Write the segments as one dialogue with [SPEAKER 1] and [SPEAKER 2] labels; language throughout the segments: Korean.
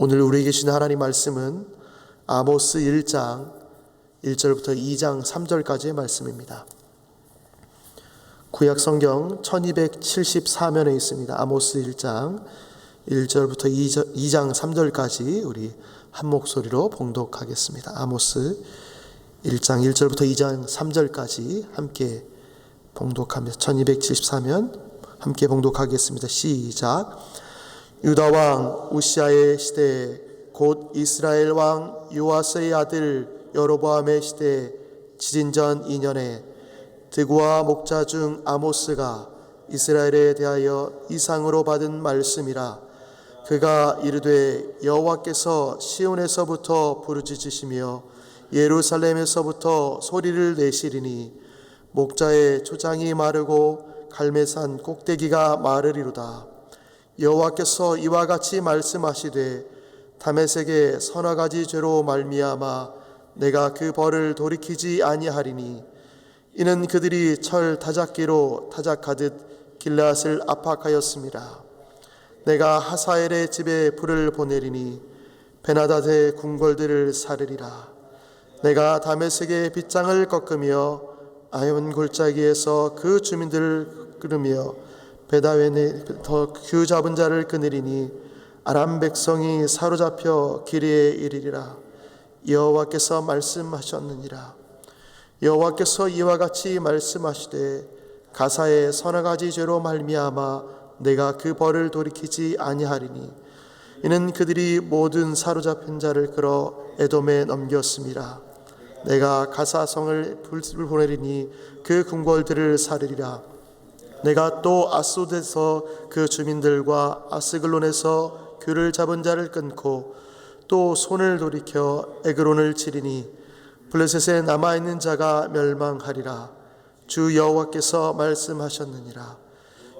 [SPEAKER 1] 오늘 우리에게 주신 하나님 말씀은 아모스 1장 1절부터 2장 3절까지의 말씀입니다. 구약 성경 1274면에 있습니다. 아모스 1장 1절부터 2장 3절까지 우리 한 목소리로 봉독하겠습니다. 아모스 1장 1절부터 2장 3절까지 함께 봉독하면서 1274면 함께 봉독하겠습니다. 시작. 유다 왕 우시아의 시대 곧 이스라엘 왕 요아스의 아들 여로보암의 시대 지진전 2년에 드구와 목자 중 아모스가 이스라엘에 대하여 이상으로 받은 말씀이라. 그가 이르되 여호와께서 시온에서부터 부르짖으시며 예루살렘에서부터 소리를 내시리니 목자의 초장이 마르고 갈매산 꼭대기가 마르리로다. 여호와께서 이와 같이 말씀하시되 다메섹의 서너 가지 죄로 말미암아 내가 그 벌을 돌이키지 아니하리니 이는 그들이 철 타작기로 타작하듯 길앗을 압박하였습니다. 내가 하사엘의 집에 불을 보내리니 베나닷의 궁궐들을 사르리라. 내가 다메섹의 빗장을 꺾으며 아연 골짜기에서 그 주민들을 끌으며 베다웬의 그 잡은 자를 끊으리니 아람 백성이 사로잡혀 기리에 이르리라. 여호와께서 말씀하셨느니라. 여호와께서 이와 같이 말씀하시되 가사의 서너 가지 죄로 말미암아 내가 그 벌을 돌이키지 아니하리니 이는 그들이 모든 사로잡힌 자를 끌어 에돔에 넘겼음이라. 내가 가사성을 불을 보내리니 그 궁궐들을 사르리라. 내가 또 아소드에서 그 주민들과 아스글론에서 귤을 잡은 자를 끊고 또 손을 돌이켜 에그론을 치리니 블레셋에 남아있는 자가 멸망하리라. 주 여호와께서 말씀하셨느니라.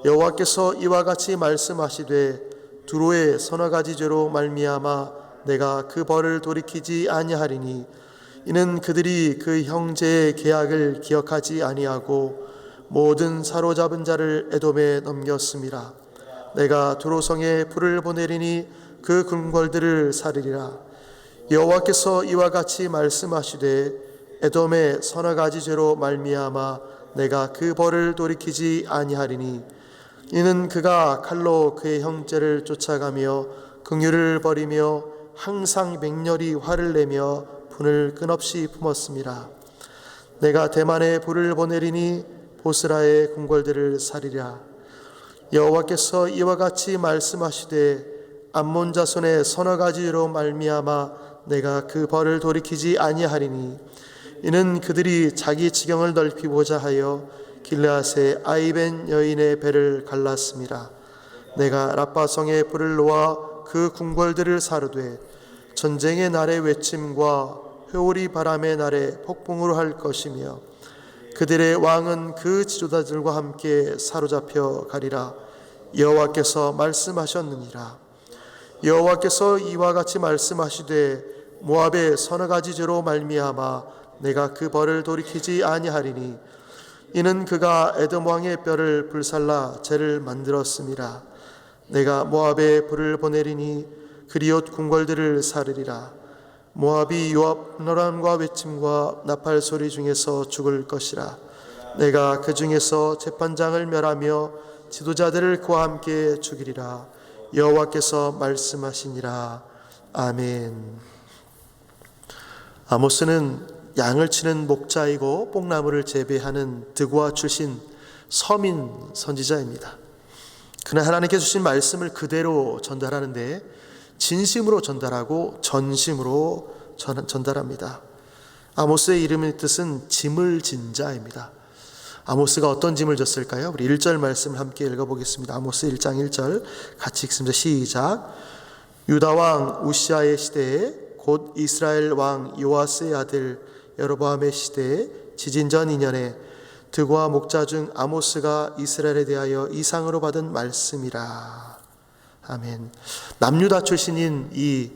[SPEAKER 1] 여호와께서 이와 같이 말씀하시되 두로의 서너 가지 죄로 말미암아 내가 그 벌을 돌이키지 아니하리니 이는 그들이 그 형제의 계약을 기억하지 아니하고 모든 사로잡은 자를 에돔에 넘겼음이라. 내가 두로성에 불을 보내리니 그 궁궐들을 사르리라. 여호와께서 이와 같이 말씀하시되 에돔의 서너 가지 죄로 말미암아 내가 그 벌을 돌이키지 아니하리니 이는 그가 칼로 그의 형제를 쫓아가며 긍휼을 버리며 항상 맹렬히 화를 내며 분을 끊없이 품었음이라. 내가 대만에 불을 보내리니 보스라의 궁궐들을 사리라. 여호와께서 이와 같이 말씀하시되 암몬 자손의 서너 가지로 말미암아 내가 그 벌을 돌이키지 아니하리니 이는 그들이 자기 지경을 넓히고자 하여 길르앗의 아이벤 여인의 배를 갈랐음이라. 내가 라빠성에 불을 놓아 그 궁궐들을 사르되 전쟁의 날의 외침과 회오리 바람의 날에 폭풍으로 할 것이며 그들의 왕은 그 지도자들과 함께 사로잡혀 가리라. 여호와께서 말씀하셨느니라. 여호와께서 이와 같이 말씀하시되 모압의 서너 가지 죄로 말미암아 내가 그 벌을 돌이키지 아니하리니 이는 그가 에돔 왕의 뼈를 불살라 죄를 만들었음이라. 내가 모압에 불을 보내리니 그리옷 궁궐들을 사르리라. 모압이 요압노람과 외침과 나팔 소리 중에서 죽을 것이라. 내가 그 중에서 재판장을 멸하며 지도자들을 그와 함께 죽이리라. 여호와께서 말씀하시니라. 아멘. 아모스는 양을 치는 목자이고 뽕나무를 재배하는 드구아 출신 서민 선지자입니다. 그는 하나님께서 주신 말씀을 그대로 전달하는데 진심으로 전달하고 전심으로 전달합니다. 아모스의 이름의 뜻은 짐을 진 자입니다. 아모스가 어떤 짐을 졌을까요? 우리 1절 말씀을 함께 읽어보겠습니다. 아모스 1장 1절 같이 읽습니다. 시작. 유다 왕 우시아의 시대에 곧 이스라엘 왕 요아스의 아들 여로보암의 시대에 지진전 2년에 드구와 목자 중 아모스가 이스라엘에 대하여 이상으로 받은 말씀이라. 아멘. 남유다 출신인 이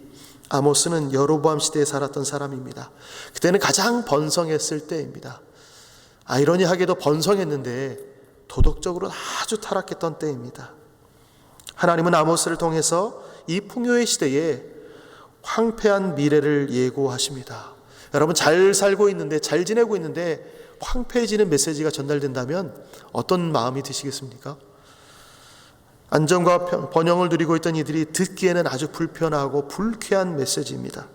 [SPEAKER 1] 아모스는 여로보암 시대에 살았던 사람입니다. 그때는 가장 번성했을 때입니다. 아이러니하게도 번성했는데 도덕적으로 아주 타락했던 때입니다. 하나님은 아모스를 통해서 이 풍요의 시대에 황폐한 미래를 예고하십니다. 여러분, 잘 살고 있는데, 잘 지내고 있는데 황폐해지는 메시지가 전달된다면 어떤 마음이 드시겠습니까? 안정과 번영을 누리고 있던 이들이 듣기에는 아주 불편하고 불쾌한 메시지입니다.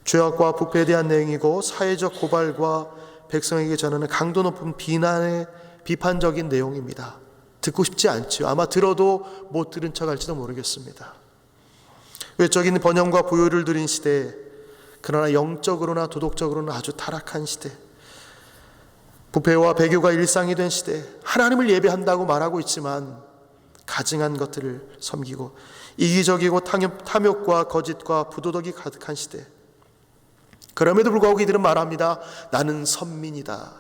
[SPEAKER 1] 죄악과 부패에 대한 내용이고 사회적 고발과 백성에게 전하는 강도 높은 비난의 비판적인 내용입니다. 듣고 싶지 않죠. 아마 들어도 못 들은 척 할지도 모르겠습니다. 외적인 번영과 부유를 누린 시대, 그러나 영적으로나 도덕적으로는 아주 타락한 시대, 부패와 배교가 일상이 된 시대, 하나님을 예배한다고 말하고 있지만 가증한 것들을 섬기고 이기적이고 탐욕과 거짓과 부도덕이 가득한 시대, 그럼에도 불구하고 이들은 말합니다. 나는 선민이다.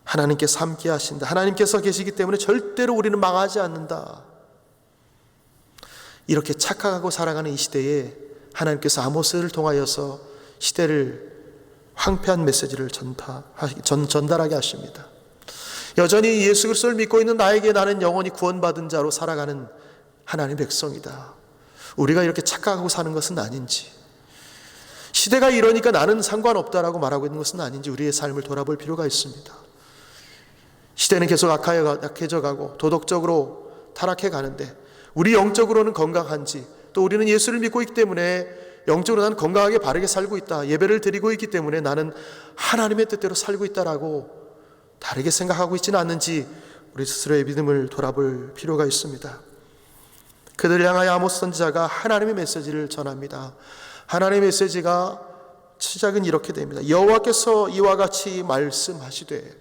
[SPEAKER 1] 하나님께서 함께 하신다. 하나님께서 계시기 때문에 절대로 우리는 망하지 않는다. 이렇게 착각하고 살아가는 이 시대에 하나님께서 아모스를 통하여서 시대를 황폐한 메시지를 전달하게 하십니다. 여전히 예수 그리스도를 믿고 있는 나에게 나는 영원히 구원받은 자로 살아가는 하나님의 백성이다. 우리가 이렇게 착각하고 사는 것은 아닌지, 시대가 이러니까 나는 상관없다라고 말하고 있는 것은 아닌지 우리의 삶을 돌아볼 필요가 있습니다. 시대는 계속 악해져 가고 도덕적으로 타락해 가는데 우리 영적으로는 건강한지, 또 우리는 예수를 믿고 있기 때문에 영적으로 나는 건강하게 바르게 살고 있다, 예배를 드리고 있기 때문에 나는 하나님의 뜻대로 살고 있다라고 다르게 생각하고 있지는 않는지 우리 스스로의 믿음을 돌아볼 필요가 있습니다. 그들을 향하여 아모스 선지자가 하나님의 메시지를 전합니다. 하나님의 메시지가 시작은 이렇게 됩니다. 여호와께서 이와 같이 말씀하시되,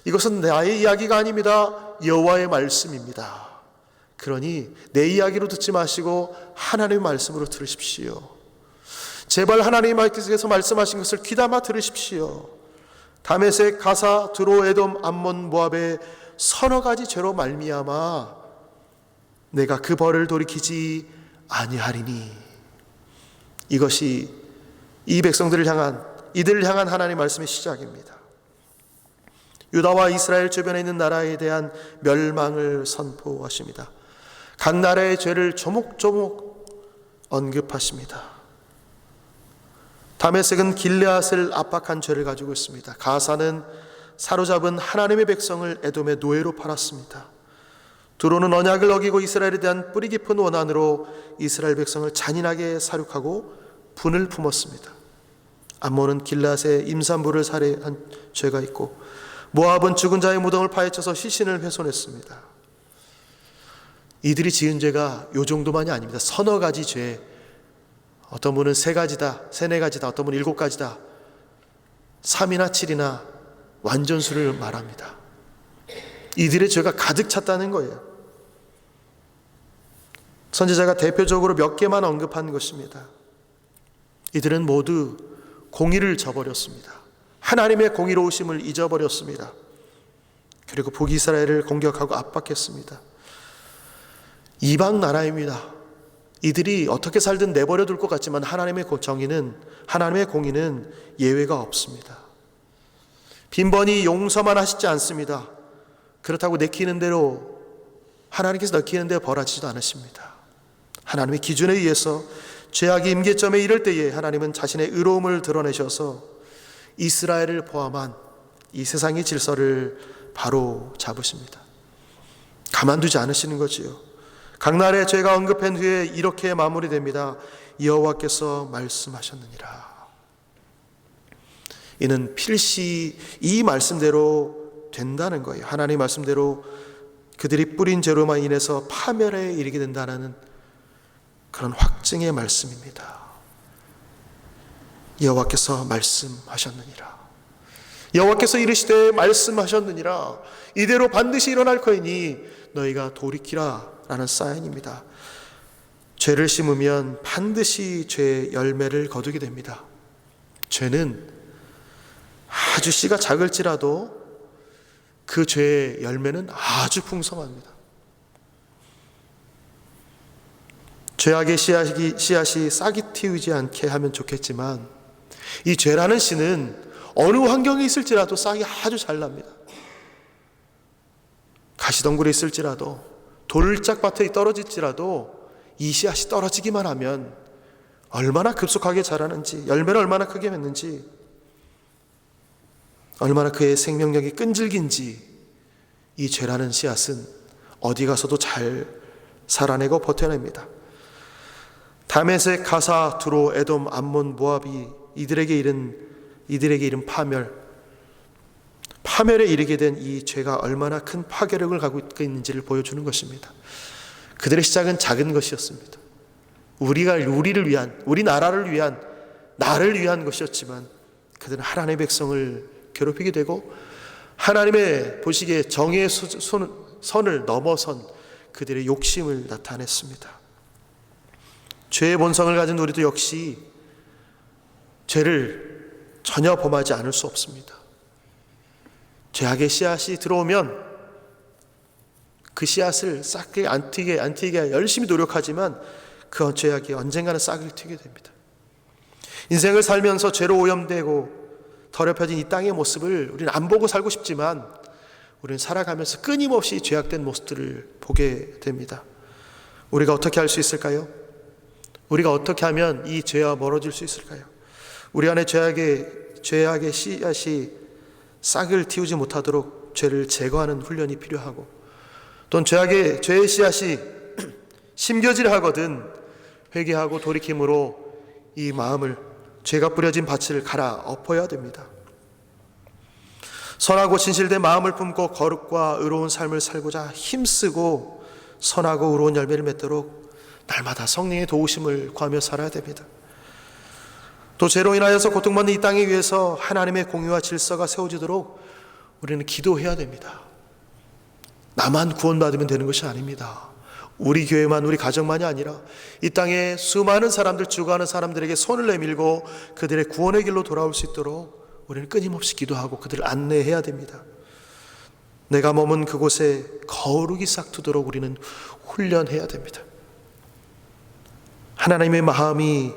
[SPEAKER 1] 이것은 나의 이야기가 아닙니다. 여호와의 말씀입니다. 그러니 내 이야기로 듣지 마시고 하나님의 말씀으로 들으십시오. 제발 하나님께서 말씀하신 것을 귀담아 들으십시오. 다메섹, 가사, 드로, 에돔, 암몬, 모압의 서너 가지 죄로 말미암아 내가 그 벌을 돌이키지 아니하리니. 이것이 이 백성들을 향한, 이들을 향한 하나님의 말씀의 시작입니다. 유다와 이스라엘 주변에 있는 나라에 대한 멸망을 선포하십니다. 각 나라의 죄를 조목조목 언급하십니다. 다메섹은 길르앗을 압박한 죄를 가지고 있습니다. 가사는 사로잡은 하나님의 백성을 에돔의 노예로 팔았습니다. 두로는 언약을 어기고 이스라엘에 대한 뿌리 깊은 원한으로 이스라엘 백성을 잔인하게 사륙하고 분을 품었습니다. 암몬은 길르앗의 임산부를 살해한 죄가 있고, 모압은 죽은 자의 무덤을 파헤쳐서 시신을 훼손했습니다. 이들이 지은 죄가 요 정도만이 아닙니다. 서너 가지 죄, 어떤 분은 세 가지다, 세네 가지다, 어떤 분은 7가지다, 3이나 7이나 완전수를 말합니다. 이들의 죄가 가득 찼다는 거예요. 선지자가 대표적으로 몇 개만 언급한 것입니다. 이들은 모두 공의를 저버렸습니다. 하나님의 공의로우심을 잊어버렸습니다. 그리고 북이스라엘을 공격하고 압박했습니다. 이방 나라입니다. 이들이 어떻게 살든 내버려 둘 것 같지만 하나님의 정의는, 하나님의 공의는 예외가 없습니다. 빈번히 용서만 하시지 않습니다. 그렇다고 내키는 대로, 하나님께서 내키는 대로 벌하지도 않으십니다. 하나님의 기준에 의해서 죄악이 임계점에 이를 때에 하나님은 자신의 의로움을 드러내셔서 이스라엘을 포함한 이 세상의 질서를 바로 잡으십니다. 가만두지 않으시는 거지요. 각 나라의 죄가 언급한 후에 이렇게 마무리됩니다. 여호와께서 말씀하셨느니라. 이는 필시 이 말씀대로 된다는 거예요. 하나님의 말씀대로 그들이 뿌린 죄로만 인해서 파멸에 이르게 된다는 그런 확증의 말씀입니다. 여호와께서 말씀하셨느니라. 여호와께서 이르시되 말씀하셨느니라. 이대로 반드시 일어날 거이니 너희가 돌이키라 라는 사인입니다. 죄를 심으면 반드시 죄의 열매를 거두게 됩니다. 죄는 아주 씨가 작을지라도 그 죄의 열매는 아주 풍성합니다. 죄악의 씨앗이 싹이 틔우지 않게 하면 좋겠지만 이 죄라는 씨는 어느 환경에 있을지라도 싹이 아주 잘 납니다. 가시덩굴에 있을지라도 돌짝밭에 떨어질지라도 이 씨앗이 떨어지기만 하면 얼마나 급속하게 자라는지, 열매를 얼마나 크게 맺는지, 얼마나 그의 생명력이 끈질긴지 이 죄라는 씨앗은 어디 가서도 잘 살아내고 버텨냅니다. 다메섹, 가사, 두로, 에돔, 암몬, 모압이 이들에게 이른 파멸에 이르게 된 이 죄가 얼마나 큰 파괴력을 갖고 있는지를 보여주는 것입니다. 그들의 시작은 작은 것이었습니다. 우리를 위한, 우리나라를 위한, 나를 위한 것이었지만 그들은 하나님의 백성을 괴롭히게 되고 하나님의 보시기에 정의의 선을 넘어선 그들의 욕심을 나타냈습니다. 죄의 본성을 가진 우리도 역시 죄를 전혀 범하지 않을 수 없습니다. 죄악의 씨앗이 들어오면 그 씨앗을 싹을 안 튀게 열심히 노력하지만 그 죄악이 언젠가는 싹을 튀게 됩니다. 인생을 살면서 죄로 오염되고 더럽혀진 이 땅의 모습을 우리는 안 보고 살고 싶지만 우리는 살아가면서 끊임없이 죄악된 모습들을 보게 됩니다. 우리가 어떻게 할 수 있을까요? 우리가 어떻게 하면 이 죄와 멀어질 수 있을까요? 우리 안에 죄악의 씨앗이 싹을 틔우지 못하도록 죄를 제거하는 훈련이 필요하고, 또는 죄의 씨앗이 심겨지려 회개하고 돌이킴으로 이 마음을, 죄가 뿌려진 밭을 갈아 엎어야 됩니다. 선하고 진실된 마음을 품고 거룩과 의로운 삶을 살고자 힘쓰고 선하고 의로운 열매를 맺도록 날마다 성령의 도우심을 구하며 살아야 됩니다. 또 죄로 인하여서 고통받는 이 땅에 위해서 하나님의 공의와 질서가 세워지도록 우리는 기도해야 됩니다. 나만 구원받으면 되는 것이 아닙니다. 우리 교회만, 우리 가정만이 아니라 이 땅에 수많은 사람들, 죽어가는 사람들에게 손을 내밀고 그들의 구원의 길로 돌아올 수 있도록 우리는 끊임없이 기도하고 그들을 안내해야 됩니다. 내가 머문 그곳에 거룩이 싹트도록 우리는 훈련해야 됩니다. 하나님의 마음이,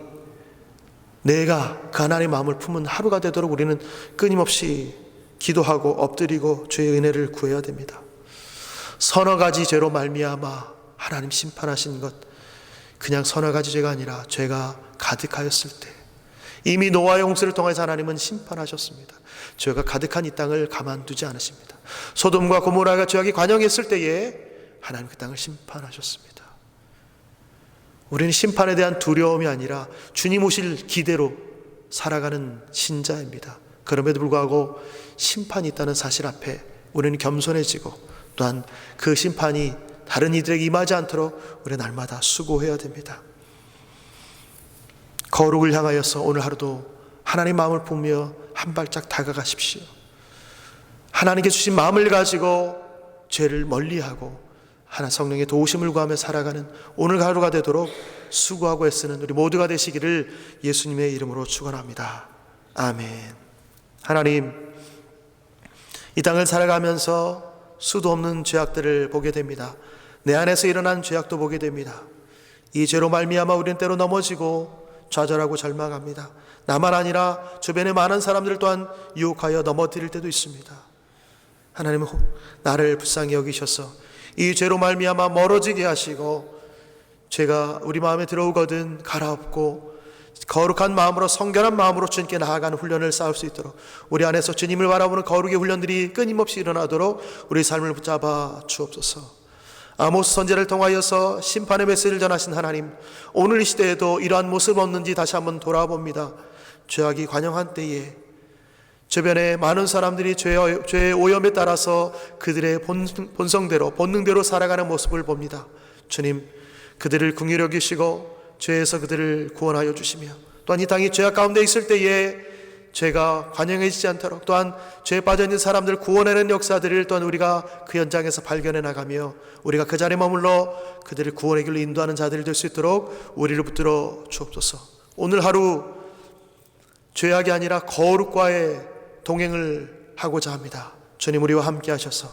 [SPEAKER 1] 내가 그 하나님의 마음을 품은 하루가 되도록 우리는 끊임없이 기도하고 엎드리고 죄의 은혜를 구해야 됩니다. 서너 가지 죄로 말미암아 하나님 심판하신 것, 그냥 서너 가지 죄가 아니라 죄가 가득하였을 때 이미 노아의 홍수를 통해서 하나님은 심판하셨습니다. 죄가 가득한 이 땅을 가만두지 않으십니다. 소돔과 고모라가 죄악이 관영했을 때에 하나님 그 땅을 심판하셨습니다. 우리는 심판에 대한 두려움이 아니라 주님 오실 기대로 살아가는 신자입니다. 그럼에도 불구하고 심판이 있다는 사실 앞에 우리는 겸손해지고, 또한 그 심판이 다른 이들에게 임하지 않도록 우리는 날마다 수고해야 됩니다. 거룩을 향하여서 오늘 하루도 하나님 마음을 보며 한 발짝 다가가십시오. 하나님께 주신 마음을 가지고 죄를 멀리하고 하나 성령의 도우심을 구하며 살아가는 오늘 하루가 되도록 수고하고 애쓰는 우리 모두가 되시기를 예수님의 이름으로 축원합니다. 아멘. 하나님, 이 땅을 살아가면서 수도 없는 죄악들을 보게 됩니다. 내 안에서 일어난 죄악도 보게 됩니다. 이 죄로 말미암아 우리는 때로 넘어지고 좌절하고 절망합니다. 나만 아니라 주변의 많은 사람들 또한 유혹하여 넘어뜨릴 때도 있습니다. 하나님은 나를 불쌍히 여기셔서 이 죄로 말미암아 멀어지게 하시고, 죄가 우리 마음에 들어오거든 갈아엎고 거룩한 마음으로, 성결한 마음으로 주님께 나아가는 훈련을 쌓을 수 있도록, 우리 안에서 주님을 바라보는 거룩의 훈련들이 끊임없이 일어나도록 우리 삶을 붙잡아 주옵소서. 아모스 선지자를 통하여서 심판의 메시지를 전하신 하나님, 오늘 이 시대에도 이러한 모습 없는지 다시 한번 돌아봅니다. 죄악이 관영한 때에 주변에 많은 사람들이 죄의 오염에 따라서 그들의 본성대로, 본능대로 살아가는 모습을 봅니다. 주님, 그들을 긍휼히 여기시고 죄에서 그들을 구원하여 주시며, 또한 이 땅이 죄악 가운데 있을 때에 죄가 관영해지지 않도록, 또한 죄에 빠져있는 사람들을 구원하는 역사들을 또한 우리가 그 현장에서 발견해 나가며 우리가 그 자리에 머물러 그들을 구원의 길로 인도하는 자들이 될 수 있도록 우리를 붙들어 주옵소서. 오늘 하루 죄악이 아니라 거룩과의 동행을 하고자 합니다. 주님, 우리와 함께 하셔서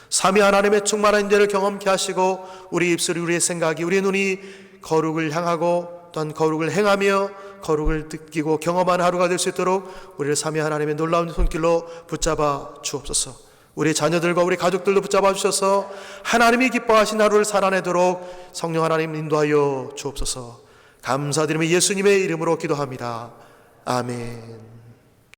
[SPEAKER 1] 삼위 하나님의 충만한 인재를 경험케 하시고 우리 입술이, 우리의 생각이, 우리의 눈이 거룩을 향하고 또한 거룩을 행하며 거룩을 느끼고 경험하는 하루가 될 수 있도록 우리를 삼위 하나님의 놀라운 손길로 붙잡아 주옵소서. 우리 자녀들과 우리 가족들도 붙잡아 주셔서 하나님이 기뻐하신 하루를 살아내도록 성령 하나님 인도하여 주옵소서. 감사드리며 예수님의 이름으로 기도합니다. 아멘.